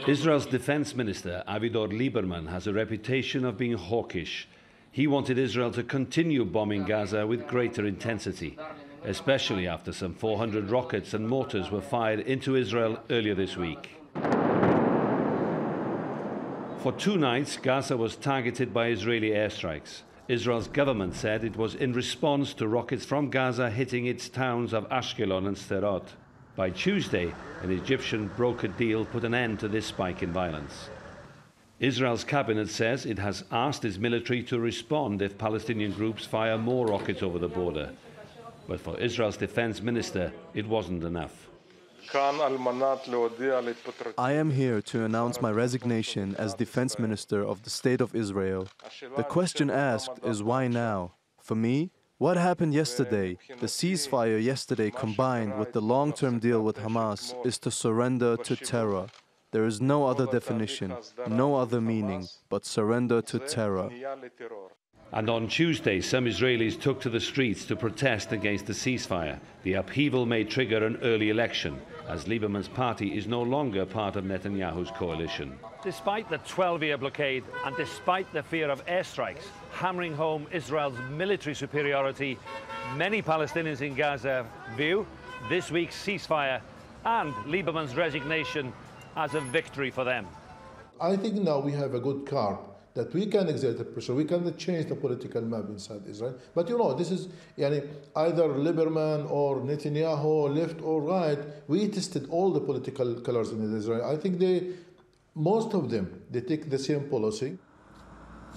Israel's defense minister, Avigdor Lieberman, has a reputation of being hawkish. He wanted Israel to continue bombing Gaza with greater intensity, especially after some 400 rockets and mortars were fired into Israel earlier this week. For 2 nights, Gaza was targeted by Israeli airstrikes. Israel's government said it was in response to rockets from Gaza hitting its towns of Ashkelon and Sderot. By Tuesday, an Egyptian brokered deal put an end to this spike in violence. Israel's cabinet says it has asked its military to respond if Palestinian groups fire more rockets over the border. But for Israel's defense minister, it wasn't enough. I am here to announce my resignation as Defense Minister of the State of Israel. The question asked is why now? For me, what happened yesterday, the ceasefire yesterday combined with the long-term deal with Hamas, is to surrender to terror. There is no other definition, no other meaning, but surrender to terror. And on Tuesday, some Israelis took to the streets to protest against the ceasefire. The upheaval may trigger an early election, as Lieberman's party is no longer part of Netanyahu's coalition. Despite the 12-year blockade and despite the fear of airstrikes hammering home Israel's military superiority, many Palestinians in Gaza view this week's ceasefire and Lieberman's resignation as a victory for them. I think now we have a good card that we can exert the pressure, we can change the political map inside Israel. But you know, this is either Lieberman or Netanyahu, left or right. We tested all the political colors in Israel. I think most of them, they take the same policy.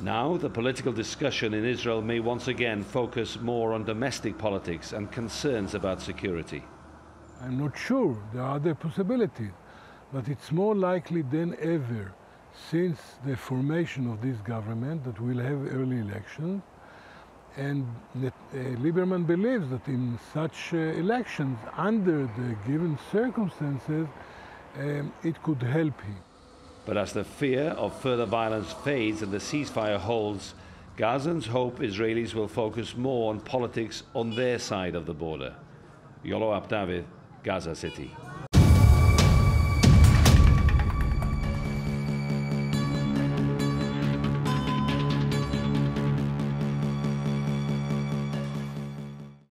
Now, the political discussion in Israel may once again focus more on domestic politics and concerns about security. I'm not sure. There are other possibilities, but it's more likely than ever since the formation of this government that we'll have early elections. And Lieberman believes that in such elections, under the given circumstances, it could help him. But as the fear of further violence fades and the ceasefire holds, Gazans hope Israelis will focus more on politics on their side of the border. Iolo, Dafydd, Gaza City.